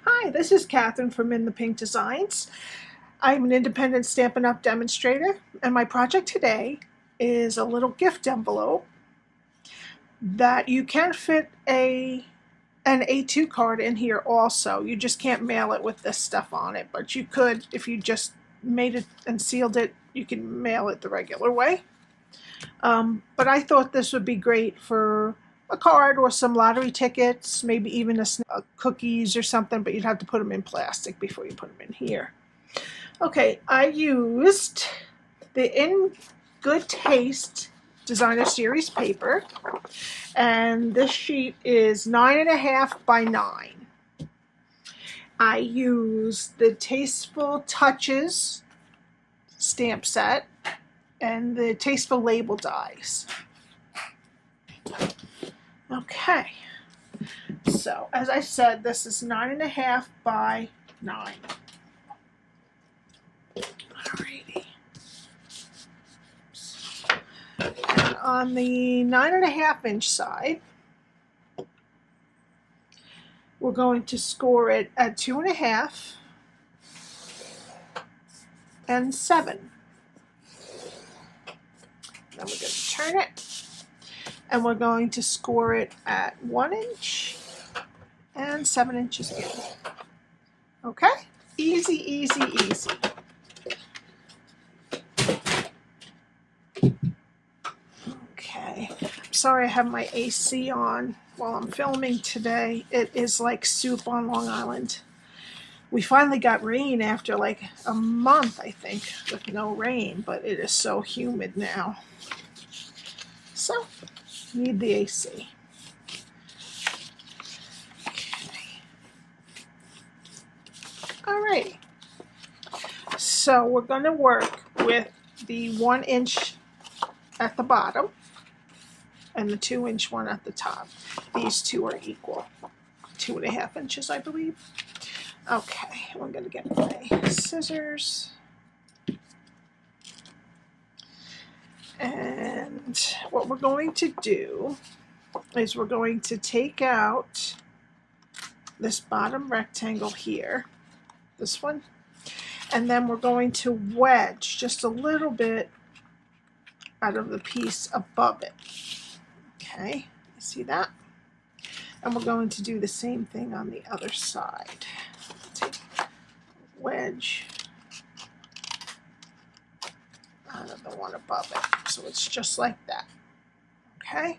Hi, this is Catherine from In the Pink Designs. I'm an independent Stampin' Up! Demonstrator, and my project today is a little gift envelope that you can fit an A2 card in here also. You just can't mail it with this stuff on it, but you could, if you just made it and sealed it, you can mail it the regular way. But I thought this would be great for a card or some lottery tickets, maybe even cookies or something, but you'd have to put them in plastic before you put them in here. Okay, I used the In Good Taste Designer Series paper, and this sheet is 9.5 by 9. I used the Tasteful Touches stamp set and the Tasteful label dies. Okay, so as I said, this is 9.5 by 9. Alrighty. And on the 9.5-inch side, we're going to score it at 2.5 and 7. Then we're going to turn it, and we're going to score it at 1 inch and 7 inches in. Okay? Easy, easy, easy. Okay. I'm sorry I have my AC on while I'm filming today. It is like soup on Long Island. We finally got rain after like a month, I think, with no rain, but it is so humid now. So, need the AC. Okay. Alrighty. So we're going to work with the 1 inch at the bottom and the 2-inch one at the top. These two are equal. 2.5 inches, I believe. Okay, I'm going to get my scissors. And what we're going to do is we're going to take out this bottom rectangle here, this one, and then we're going to wedge just a little bit out of the piece above it. Okay, you see that? And we're going to do the same thing on the other side. Take wedge out of the one above it. So it's just like that. Okay?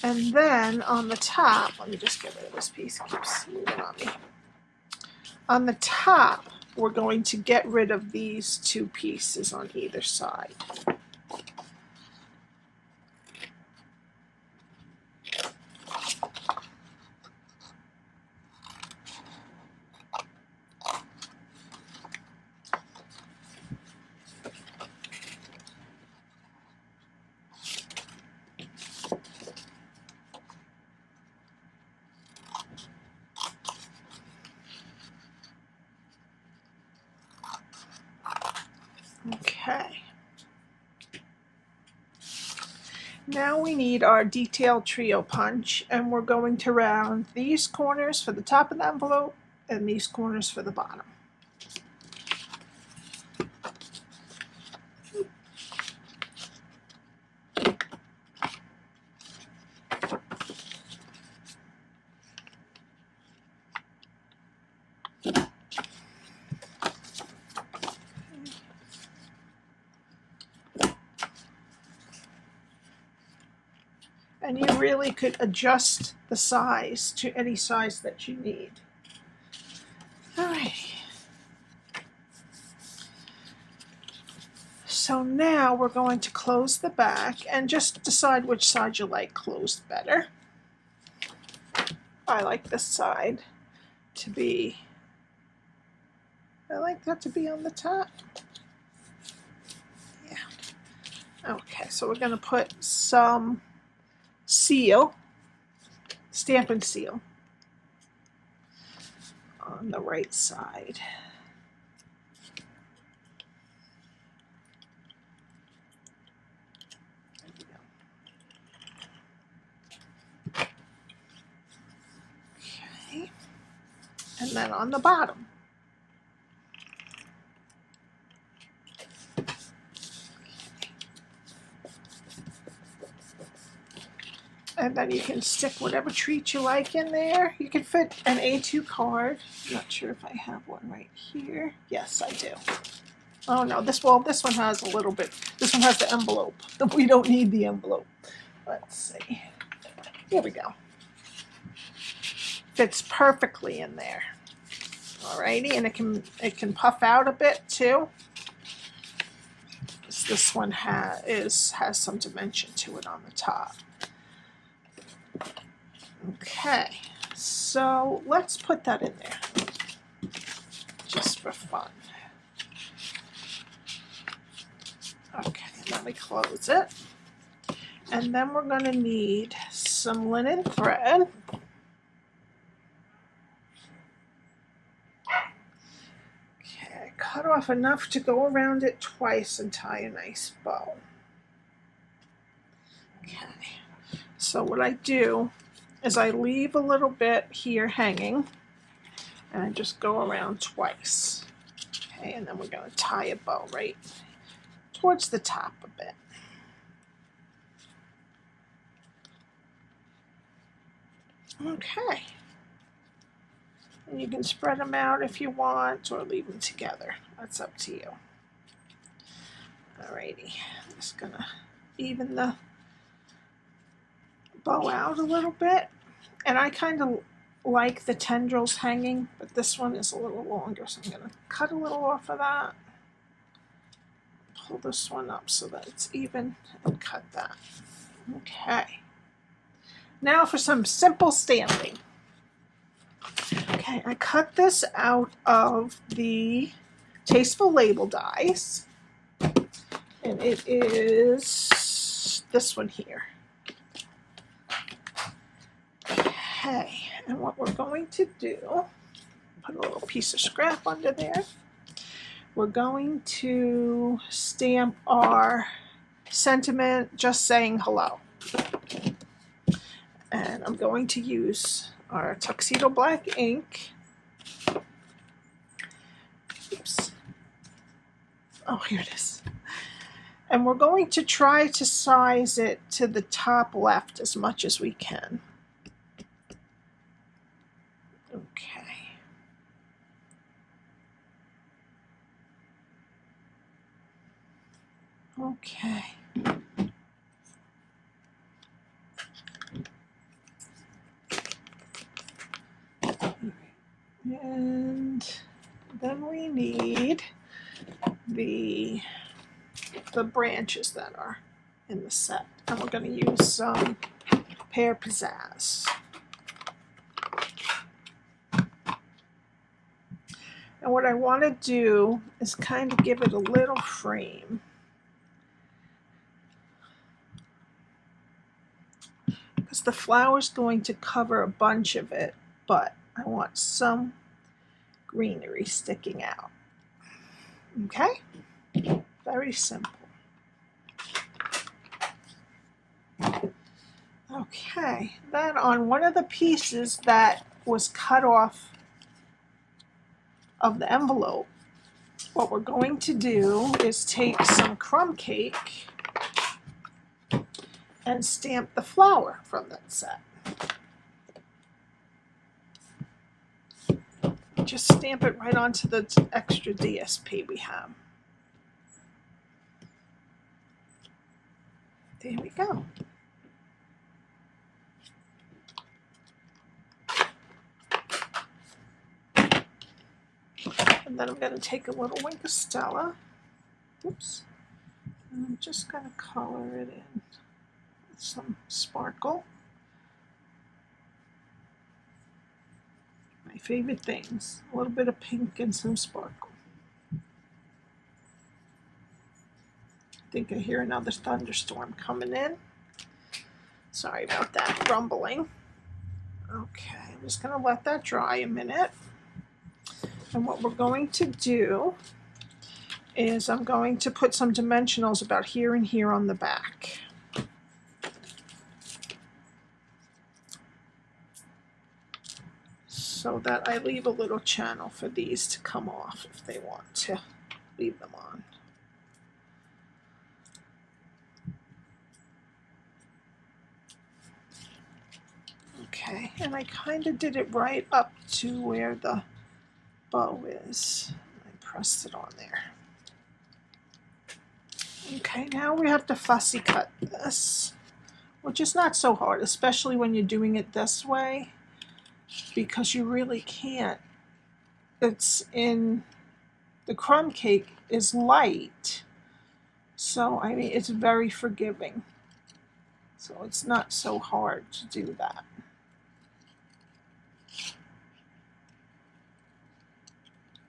And then on the top, let me just get rid of this piece, it keeps moving on me. On the top, we're going to get rid of these two pieces on either side. Okay. Now we need our detailed trio punch, and we're going to round these corners for the top of the envelope and these corners for the bottom. And you really could adjust the size to any size that you need. All right. So now we're going to close the back and just decide which side you like closed better. I like this side to be, I like that to be on the top. Yeah. Okay, so we're going to put some seal, Stampin' Seal, on the right side. Okay. and then on the bottom. And then you can stick whatever treat you like in there. You can fit an A2 card. I'm not sure if I have one right here. Yes, I do. Oh no, this one has a little bit. This one has the envelope. We don't need the envelope. Let's see. Here we go. Fits perfectly in there. Alrighty, and it can puff out a bit too. This one has some dimension to it on the top. Okay, so let's put that in there, just for fun. Okay, and then we close it. And then we're going to need some linen thread. Okay, cut off enough to go around it twice and tie a nice bow. Okay, so what I do is I leave a little bit here hanging, and I just go around twice. Okay, and then we're going to tie a bow right towards the top a bit. Okay, and you can spread them out if you want or leave them together. That's up to you. Alrighty, I'm just gonna even the bow out a little bit, and I kind of like the tendrils hanging, but this one is a little longer, so I'm gonna cut a little off of that, pull this one up so that it's even, and cut that. Okay, now for some simple stamping. Okay, I cut this out of the Tasteful label dies, and it is this one here. Okay, and what we're going to do, put a little piece of scrap under there. We're going to stamp our sentiment, just saying hello. And I'm going to use our tuxedo black ink. Oops. Oh, here it is. And we're going to try to size it to the top left as much as we can. Okay. Okay. And then we need the branches that are in the set. And we're going to use some Pear Pizzazz. And what I want to do is kind of give it a little frame. Because the flower's going to cover a bunch of it, but I want some greenery sticking out. Okay? Very simple. Okay, then on one of the pieces that was cut off of the envelope, what we're going to do is take some crumb cake and stamp the flower from that set. Just stamp it right onto the extra DSP we have. There we go. And then I'm going to take a little Wink of Stella. Oops. And I'm just going to color it in with some sparkle. My favorite things. A little bit of pink and some sparkle. I think I hear another thunderstorm coming in. Sorry about that rumbling. Okay, I'm just going to let that dry a minute. And what we're going to do is I'm going to put some dimensionals about here and here on the back. So so that I leave a little channel for these to come off if they want to leave them on. Okay, and I kind of did it right up to where the bow is. I pressed it on there. Okay, now we have to fussy cut this, which is not so hard, especially when you're doing it this way, because you really can't. It's in, the crumb cake is light, so I mean it's very forgiving. So it's not so hard to do that.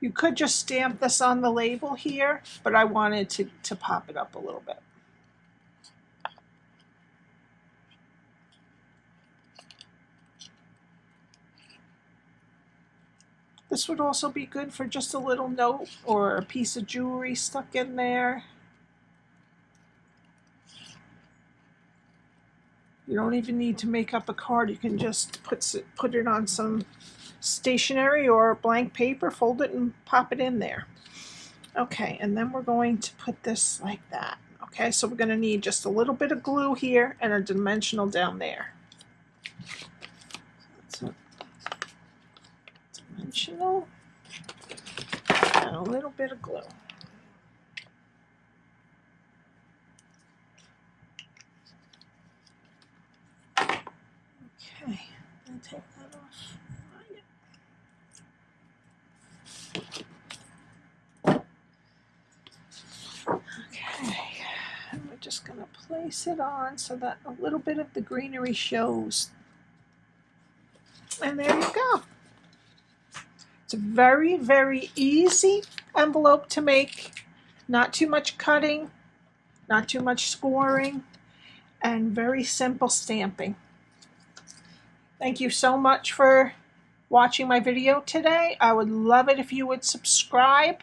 You could just stamp this on the label here, but I wanted to pop it up a little bit. This would also be good for just a little note or a piece of jewelry stuck in there. You don't even need to make up a card. You can just put it on some stationery or blank paper, fold it and pop it in there. Okay, and then we're going to put this like that. Okay, so we're going to need just a little bit of glue here and a dimensional down there. So dimensional and a little bit of glue. Okay, I'll take that off. Okay, and we're just going to place it on so that a little bit of the greenery shows. And there you go. It's a very, very easy envelope to make. Not too much cutting, not too much scoring, and very simple stamping. Thank you so much for watching my video today. I would love it if you would subscribe.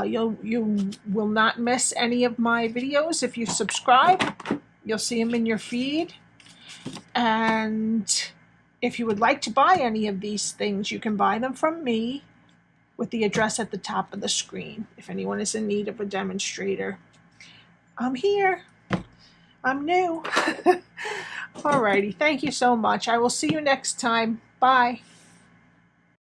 You will not miss any of my videos if you subscribe. You'll see them in your feed. And if you would like to buy any of these things, you can buy them from me with the address at the top of the screen. If anyone is in need of a demonstrator, I'm here. I'm new. Alrighty, thank you so much. I will see you next time. Bye.